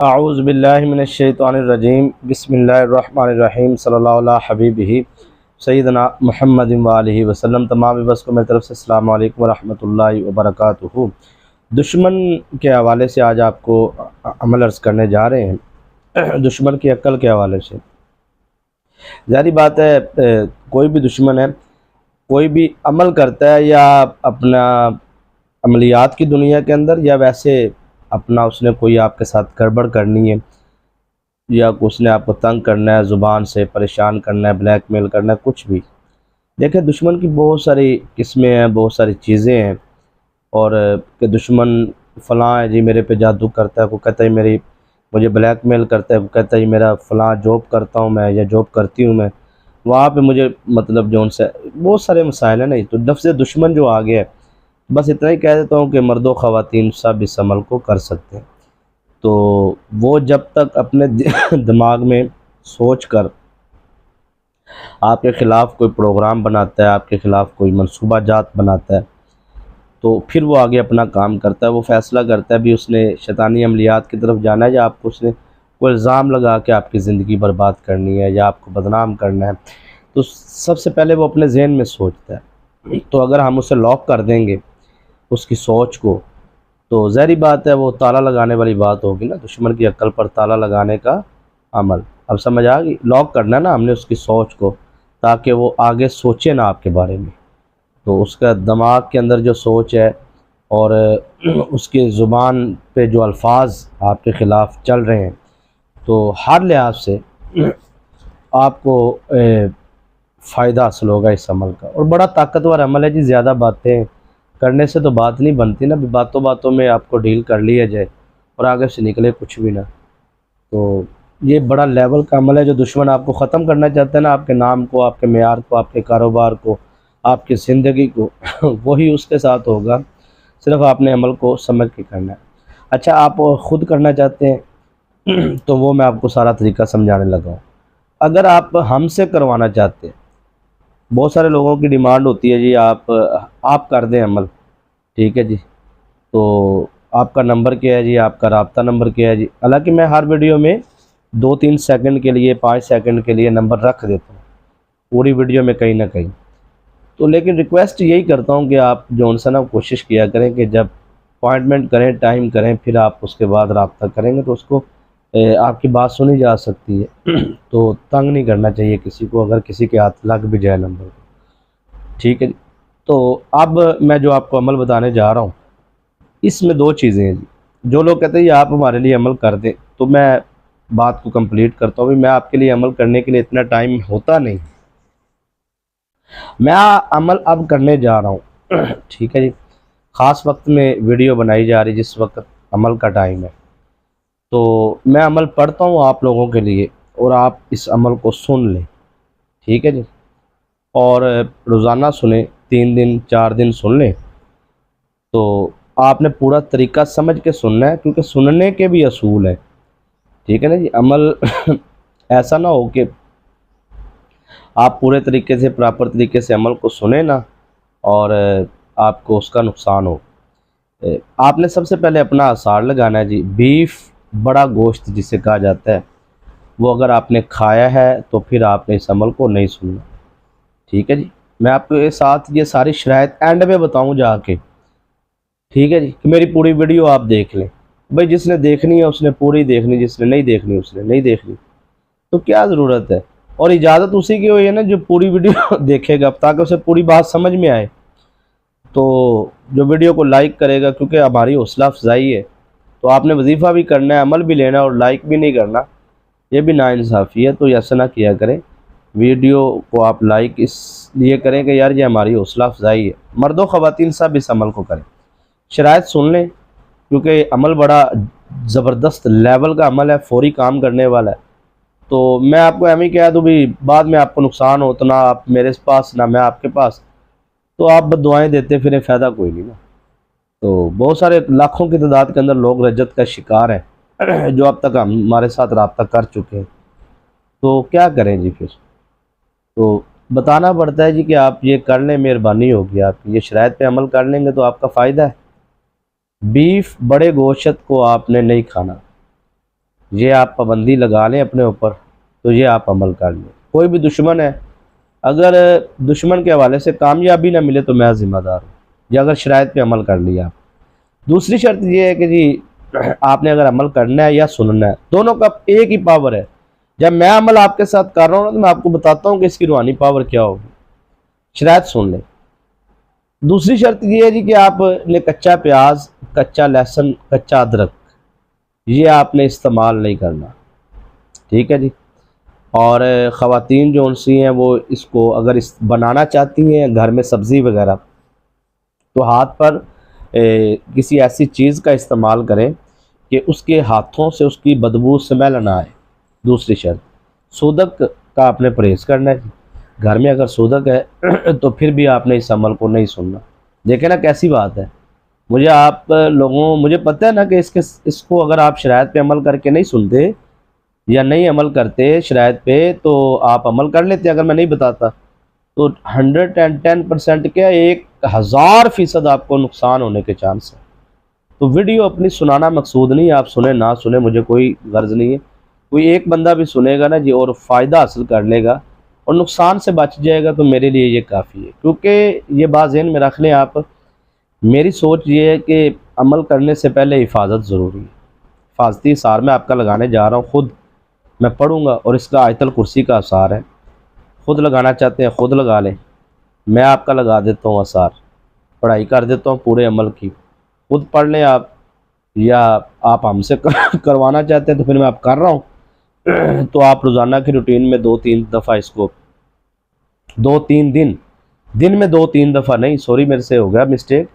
अऊज़ु बिल्लाहि मिनश्शैतानिर्रजीम बिस्मिल्लाहिर्रहमानिर्रहीम सल्लल्लाहु अला हबीबिही सय्यिदना मुहम्मदिन व आलिहि वसल्लम। तमाम व्यूअर्स को मेरी तरफ से अस्सलाम वालेकुम व रहमतुल्लाहि व बरकातुहू। दुश्मन के हवाले से आज आपको अमल अर्ज़ करने जा रहे हैं। दुश्मन की अक्ल के हवाले से ज़ाहिर बात है, कोई भी दुश्मन है, कोई भी अमल करता है या अपना अमलियात की दुनिया के अंदर या वैसे अपना उसने कोई आपके साथ गड़बड़ करनी है या उसने आपको तंग करना है, ज़ुबान से परेशान करना है, ब्लैकमेल करना है, कुछ भी। देखिए, दुश्मन की बहुत सारी किस्में हैं, बहुत सारी चीज़ें हैं। और कि दुश्मन फ़लाँ है जी, मेरे पे जादू करता है, कोई कहता है मेरी मुझे ब्लैकमेल करता है, कोई कहता है मेरा फ़लाँ जॉब करता हूँ मैं या जॉब करती हूँ मैं, वहाँ पे मुझे मतलब जो उनसे बहुत सारे मसाइल हैं। नहीं तो लफ्ज़ दुश्मन जो आ गया है, बस इतना ही कह देता हूँ कि मर्दो ख़वातीन सब इस अमल को कर सकते हैं। तो वो जब तक अपने दिमाग में सोच कर आपके ख़िलाफ़ कोई प्रोग्राम बनाता है, आपके ख़िलाफ़ कोई मनसूबा जात बनाता है, तो फिर वो आगे अपना काम करता है। वो फ़ैसला करता है भी उसने शैतानी अमलियात की तरफ जाना है या आपको उसने कोई इल्ज़ाम लगा के आपकी ज़िंदगी बर्बाद करनी है या आपको बदनाम करना है। तो सबसे पहले वो अपने ज़हन में सोचता है। तो अगर हम उसे लॉक कर देंगे उसकी सोच को, तो ज़ाहिर बात है वो ताला लगाने वाली बात होगी ना, दुश्मन की अक्ल पर ताला लगाने का अमल। अब समझ आ गई? लॉक करना है ना हमने उसकी सोच को, ताकि वो आगे सोचे ना आपके बारे में। तो उसका दिमाग के अंदर जो सोच है और उसकी ज़ुबान पे जो अल्फाज आपके ख़िलाफ़ चल रहे हैं, तो हर लिहाज से आपको फ़ायदा हासिल होगा इस अमल का। और बड़ा ताकतवर अमल है जी। ज़्यादा बातें करने से तो बात नहीं बनती ना, बातों बातों में आपको डील कर लिया जाए और आगे से निकले कुछ भी ना। तो ये बड़ा लेवल का अमल है। जो दुश्मन आपको ख़त्म करना चाहता है ना, आपके नाम को, आपके मेयार को, आपके कारोबार को, आपकी ज़िंदगी को वही उसके साथ होगा। सिर्फ़ आपने अमल को समझ के करना है। अच्छा, आप ख़ुद करना चाहते हैं तो वो मैं आपको सारा तरीका समझाने लगा हूँ। अगर आप हमसे करवाना चाहते हैं, बहुत सारे लोगों की डिमांड होती है जी आप कर दें अमल, ठीक है जी। तो आपका नंबर क्या है जी, आपका राब्ता नंबर क्या है जी। हालांकि मैं हर वीडियो में 2-3 सेकंड के लिए, 5 सेकंड के लिए नंबर रख देता हूँ पूरी वीडियो में कहीं ना कहीं। तो लेकिन रिक्वेस्ट यही करता हूँ कि आप जो उनसे ना कोशिश किया करें कि जब अपॉइंटमेंट करें, टाइम करें, फिर आप उसके बाद रब्ता करेंगे तो उसको आपकी बात सुनी जा सकती है। तो तंग नहीं करना चाहिए किसी को, अगर किसी के हाथ लग भी जाए नंबर को, ठीक है जी। तो अब मैं जो आपको अमल बताने जा रहा हूँ, इसमें 2 चीज़ें हैं जी। जो लोग कहते हैं ये आप हमारे लिए अमल कर दें, तो मैं बात को कंप्लीट करता हूँ। मैं आपके लिए अमल करने के लिए इतना टाइम होता नहीं, मैं अमल अब करने जा रहा हूँ ठीक है जी। ख़ास वक्त में वीडियो बनाई जा रही जिस वक्त अमल का टाइम है। तो मैं अमल पढ़ता हूँ आप लोगों के लिए और आप इस अमल को सुन लें, ठीक है जी। और रोज़ाना सुने, 3 दिन 4 दिन सुन लें। तो आपने पूरा तरीका समझ के सुनना है, क्योंकि सुनने के भी असूल हैं, ठीक है ना जी। अमल ऐसा ना हो कि आप पूरे तरीके से, प्रॉपर तरीके से अमल को सुने ना और आपको उसका नुकसान हो। आपने सबसे पहले अपना आसार लगाना है जी। बीफ, बड़ा गोश्त जिसे कहा जाता है, वो अगर आपने खाया है तो फिर आपने इस अमल को नहीं सुनना, ठीक है जी। मैं आपको ये साथ ये सारी शराइत एंड में बताऊँ जाके, ठीक है जी, कि मेरी पूरी वीडियो आप देख लें। भाई जिसने देखनी है उसने पूरी देखनी, जिसने नहीं देखनी उसने नहीं देखनी। तो क्या ज़रूरत है? और इजाज़त उसी की हुई है ना जो पूरी वीडियो देखेगा, ताकि उसे पूरी बात समझ में आए। तो जो वीडियो को लाइक करेगा, क्योंकि हमारी हौसला अफजाई है, तो आपने वजीफ़ा भी करना है, अमल भी लेना है और लाइक भी नहीं करना, ये भी नाइंसाफ़ी है। तो ऐसा ना किया करें। वीडियो को आप लाइक इसलिए करें कि यार ये हमारी हौसला अफजाई है। मर्दो ख़वातीन सब इस अमल को करें, शराइत सुन लें, क्योंकि अमल बड़ा ज़बरदस्त लेवल का अमल है, फ़ौरी काम करने वाला है। तो मैं आपको एम ही कह दूँ भी, बाद में आपको नुकसान हो तो ना आप मेरे पास ना मैं आपके पास, तो आप बद्दुआएं देते फिर फ़ायदा कोई नहीं ना। तो बहुत सारे लाखों की तादाद के अंदर लोग रज्जत का शिकार हैं जो अब तक हमारे साथ रब्ता कर चुके हैं। तो क्या करें जी फिर? तो बताना पड़ता है जी कि आप ये कर लें, मेहरबानी होगी आपकी, ये शराइत पे अमल कर लेंगे तो आपका फ़ायदा है। बीफ, बड़े गोश्त को आपने नहीं खाना, ये आप पाबंदी लगा लें अपने ऊपर, तो ये आप अमल कर लें। कोई भी दुश्मन है, अगर दुश्मन के हवाले से कामयाबी ना मिले तो मैं ज़िम्मेदार हूँ, या अगर शराइत पे अमल कर लिया। दूसरी शर्त ये है कि जी आपने अगर अमल करना है या सुनना है, दोनों का एक ही पावर है। जब मैं अमल आपके साथ कर रहा हूँ ना, तो मैं आपको बताता हूँ कि इसकी रूहानी पावर क्या होगी। शराइत सुन लें। दूसरी शर्त ये है जी कि आपने कच्चा प्याज, कच्चा लहसुन, कच्चा अदरक, ये आपने इस्तेमाल नहीं करना, ठीक है जी। और ख़वातीन जो उनसी हैं वो इसको अगर इस बनाना चाहती हैं घर में सब्ज़ी वगैरह, तो हाथ पर किसी ऐसी चीज़ का इस्तेमाल करें कि उसके हाथों से उसकी बदबू स्मेल ना आए। दूसरी शर्त, सूदक का आपने परहेज़ करना है। घर में अगर सूदक है तो फिर भी आपने इस अमल को नहीं सुनना। देखें ना कैसी बात है। मुझे पता है ना कि इसको अगर आप शराइत पे अमल करके नहीं सुनते या नहीं अमल करते शराइत पे, तो आप अमल कर लेते अगर मैं नहीं बताता, तो 110% क्या 1000% आपको नुकसान होने के चांस है। तो वीडियो अपनी सुनाना मकसूद नहीं है, आप सुने ना सुने मुझे कोई गर्ज नहीं है। कोई एक बंदा भी सुनेगा ना जी और फ़ायदा हासिल कर लेगा और नुकसान से बच जाएगा, तो मेरे लिए ये काफ़ी है। क्योंकि ये बात ज़हन में रख लें आप, मेरी सोच ये है कि अमल करने से पहले हिफाजत ज़रूरी है। हिफाजती असार मैं आपका लगाने जा रहा हूँ, ख़ुद मैं पढ़ूँगा और इसका आयतल कुर्सी का असार है। ख़ुद लगाना चाहते हैं ख़ुद लगा लें, मैं आपका लगा देता हूँ असार, पढ़ाई कर देता हूँ पूरे अमल की, खुद पढ़ लें आप, या आप हमसे करवाना चाहते हैं तो फिर मैं आप कर रहा हूँ। तो आप रोज़ाना की रूटीन में 2-3 दफ़ा इसको, 2-3 दिन में 2-3 दफ़ा नहीं, सॉरी मेरे से हो गया मिस्टेक,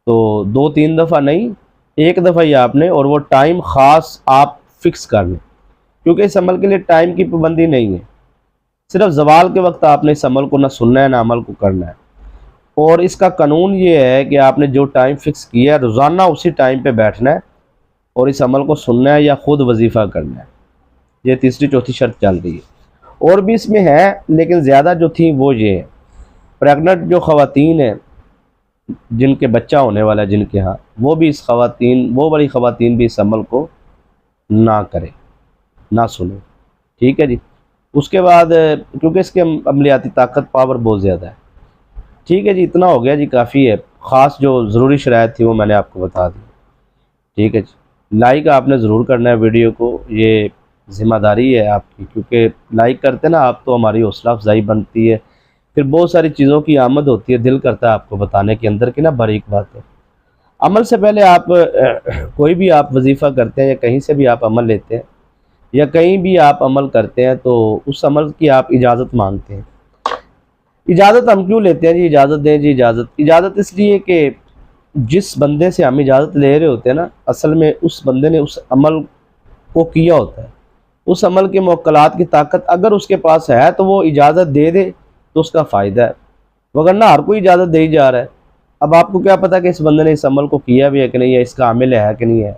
तो 2-3 दफ़ा नहीं, एक दफ़ा ही आपने, और वो टाइम ख़ास आप फिक्स कर लें। क्योंकि इस अमल के लिए टाइम की पाबंदी नहीं है, सिर्फ ज़वाल के वक्त आपने इस अमल को ना सुनना है ना अमल को करना है। और इसका कानून ये है कि आपने जो टाइम फिक्स किया है रोज़ाना उसी टाइम पे बैठना है और इस अमल को सुनना है या ख़ुद वजीफ़ा करना है। ये तीसरी चौथी शर्त चल रही है। और भी इसमें है, लेकिन ज़्यादा जो थी वो ये है, प्रेगनेंट जो ख़वातीन हैं जिनके बच्चा होने वाला है जिनके यहाँ, वो बड़ी ख़वातीन भी इस अमल को ना करें, ना सुने, ठीक है जी। उसके बाद क्योंकि इसके अमलियाती ताकत पावर बहुत ज़्यादा है, ठीक है जी। इतना हो गया जी, काफ़ी है। ख़ास जो ज़रूरी शराइत थी वो मैंने आपको बता दी, ठीक है जी। लाइक आपने ज़रूर करना है वीडियो को, ये ज़िम्मेदारी है आपकी, क्योंकि लाइक करते ना आप तो हमारी हौसला अफजाई बनती है। फिर बहुत सारी चीज़ों की आमद होती है, दिल करता है आपको बताने के, अंदर की ना बारीक बात है। अमल से पहले आप कोई भी आप वजीफ़ा करते हैं या कहीं से भी आप अमल लेते हैं या कहीं भी आप अमल करते हैं, तो उस अमल की आप इजाज़त मांगते हैं। इजाज़त हम क्यों लेते हैं जी? इजाज़त दें जी, इजाज़त इसलिए कि जिस बंदे से हम इजाज़त ले रहे होते हैं ना, असल में उस बंदे ने उस अमल को किया होता है। उस अमल के मुवक्कलात की ताकत अगर उसके पास है तो वो इजाज़त दे दे तो उसका फ़ायदा है, वगरना हर कोई इजाज़त दे ही जा रहा है। अब आपको क्या पता कि इस बंदे ने इस अमल को किया भी है कि नहीं है, इसका आमिल है कि नहीं है।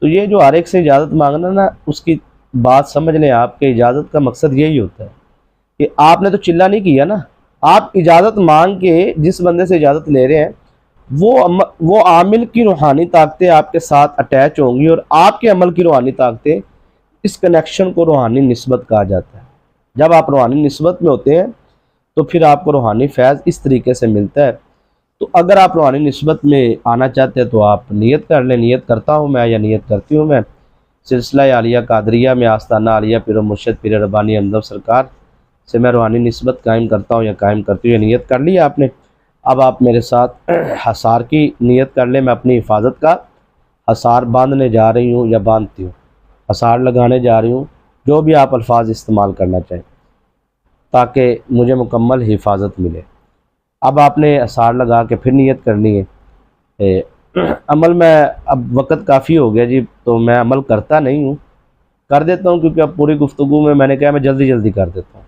तो ये जो हर एक से इजाज़त मांगना ना, उसकी बात समझ लें, आपके इजाज़त का मकसद यही होता है कि आपने तो चिल्ला नहीं किया ना, आप इजाज़त मांग के जिस बंदे से इजाज़त ले रहे हैं वो आमिल की रूहानी ताकतें आपके साथ अटैच होंगी और आपके अमल की रूहानी ताकतें, इस कनेक्शन को रूहानी निस्बत कहा जाता है। जब आप रूहानी निस्बत में होते हैं तो फिर आपको रूहानी फैज़ इस तरीके से मिलता है। तो अगर आप रूहानी निस्बत में आना चाहते हैं तो आप नियत कर लें। नियत करता हूँ मैं, या नियत करती हूँ मैं, सिलसिला आलिया कादरिया में आस्ताना आलिया पीर मुर्शिद पीर रब्बानी अमदव सरकार से मैं रूहानी निस्बत कायम करता हूँ या कायम करती हूँ। नियत कर ली आपने, अब आप मेरे साथ हसार की नियत कर लें। मैं अपनी हिफाजत का हसार बांधने जा रही हूँ या बांधती हूँ, हसार लगाने जा रही हूँ, जो भी आप अल्फाज इस्तेमाल करना चाहें, ताकि मुझे मुकम्मल हिफाजत मिले। अब आपने हसार लगा के फिर नियत करनी है। अमल में अब वक़्त काफ़ी हो गया जी, तो मैं अमल करता नहीं हूँ, कर देता हूँ क्योंकि अब पूरी गुफ्तगू में मैंने कहा मैं जल्दी जल्दी कर देता हूँ,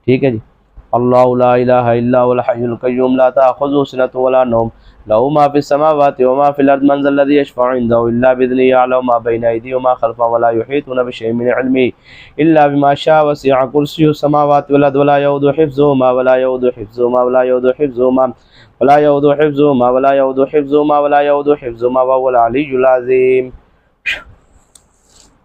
ठीक है जी। अल्लाहु ला इलाहा इल्ला हुवल हय्युल क़य्यूम ला ताख़ुज़ुहु सिनतुन वला नौम लहू मा फ़िस समावाति व मा फ़िल अर्ज़ि मन ज़ल्लज़ी यशफ़अु इंदहु इल्ला बिइज़्निही यअलमु मा बैना अयदीहिम व मा ख़ल्फ़हुम व ला युहीतूना बिशैइन मिन इल्मिही इल्ला बिमा शाअ वसिअ कुर्सियुहु समावाति वल अर्ज़ व ला यऊदुहु हिफ़्ज़ुहुमा व ला यऊदुहु हिफ़्ज़ुहुमा व ला यऊदुहु हिफ़्ज़ुहुमा व ला यऊदुहु हिफ़्ज़ुहुमा व ला यऊदुहु हिफ़्ज़ुहुमा व ला यऊदुहु हिफ़्ज़ुहुमा व हुवल अलिय्युल अज़ीम।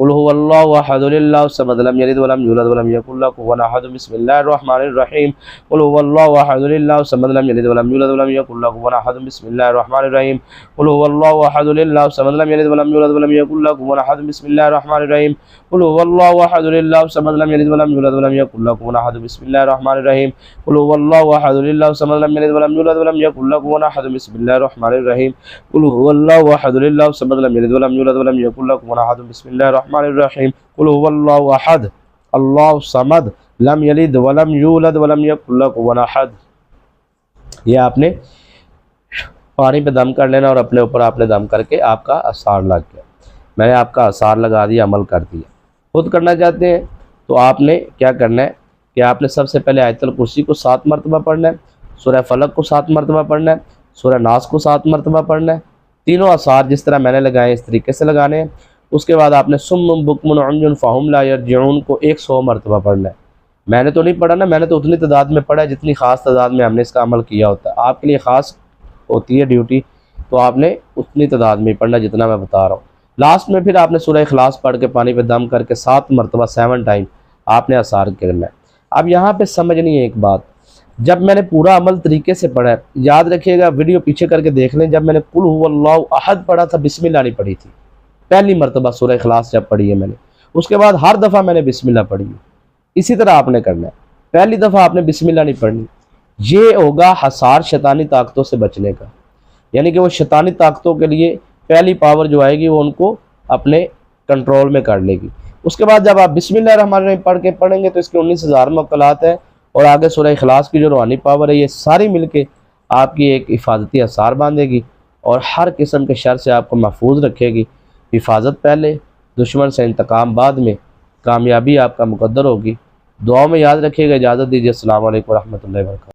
कुल हुवल्लाहु अहद अल्लाहु समद लम यलिद वलम यूलद वलम यकुल लहु कुफुवन अहद बिस्मिल्लाहिर रहमानिर रहीम कुल हुवल्लाहु अहद अल्लाहु समद लम यलिद वलम यूलद वलम यकुल लहु कुफुवन अहद बिस्मिल्लाहिर रहमानिर रहीम कुल हुवल्लाहु अहद अल्लाहु समद लम यलिद वलम यूलद वलम यकुल लहु कुफुवन अहद बिस्मिल्लाहिर रहमानिर रहीम कुल हुवल्लाहु अहद अल्लाहु समद लम यलिद वलम यूलद वलम यकुल लहु कुफुवन अहद बिस्मिल्लाहिर रहमानिर रहीम कुल हुवल्लाहु अहद अल्लाहु समद लम यलिद वलम यूलद वलम यकुल लहु कुफुवन अहद बिस्मिल्लाहिर रहमानिर रहीम कुल हुवल्लाहु अहद अल्लाहु समद लम यलिद वलम यूलद वलम यकुल लहु कुफुवन अहद बिस्मिल्लाहिर रहमानिर रहीम कुल हुवल्लाहु अहद अल्लाहु समद लम यलिद वलम यूलद वलम यकुल लहु कुफुवन अहद। ये आपने पानी पे दम कर लेना और अपने ऊपर आपने दम करके आपका आसार लग गया। मैंने आपका आसार लगा दिया, अमल कर दिया। खुद करना चाहते हैं तो आपने क्या करना है कि आपने सबसे पहले आयतुल कुर्सी को 7 मरतबा पढ़ना है, सूरह फलक को 7 मरतबा पढ़ना है, सूरह नास को 7 मरतबा पढ़ना है। तीनों आसार जिस तरह मैंने लगाए इस तरीके से लगाने हैं। उसके बाद आपने सुम्मुन बुकमुन उम्युन फ़हुम ला यरजिऊन को 100 मरतबा पढ़ना है। मैंने तो नहीं पढ़ा ना, मैंने तो उतनी तादाद में पढ़ा है जितनी ख़ास तादाद में हमने इसका अमल किया होता है। आपके लिए ख़ास होती है ड्यूटी, तो आपने उतनी तादाद में पढ़ना जितना मैं बता रहा हूँ। लास्ट में फिर आपने सूरह इखलास पढ़ के पानी पे दम करके 7 मरतबा 7 टाइम आपने आसार करना है। अब यहाँ पे समझनी है एक बात, जब मैंने पूरा अमल तरीके से पढ़ा है, याद रखिएगा, वीडियो पीछे करके देख लें, जब मैंने कुल हुवल्लाहु अहद पढ़ा था बिस्मिल्लाह नहीं पढ़ी थी। पहली मरतबा सूरह इखलास जब पढ़ी है मैंने, उसके बाद हर दफ़ा मैंने बिस्मिल्लाह पढ़ी है। इसी तरह आपने करना है, पहली दफ़ा आपने बिस्मिल्लाह नहीं पढ़नी। ये होगा हसार शैतानी ताकतों से बचने का, यानी कि वो शैतानी ताकतों के लिए पहली पावर जो आएगी वो उनको अपने कंट्रोल में कर लेगी। उसके बाद जब आप बिस्मिल्लाह रहमान रहीम पढ़ के पढ़ेंगे तो इसके 19,000 मौक़लात है और आगे सूरह इखलास की जो रूहानी पावर है, ये सारी मिलके आपकी एक हिफाजती आसार बांधेगी और हर किस्म के शर से आपको महफूज रखेगी। हिफाजत पहले, दुश्मन से इंतकाम बाद में, कामयाबी आपका मुकद्दर होगी। दुआ में याद रखिएगा। इजाज़त दीजिए। अस्सलामु अलैकुम व रहमतुल्लाहि व बरकातहू।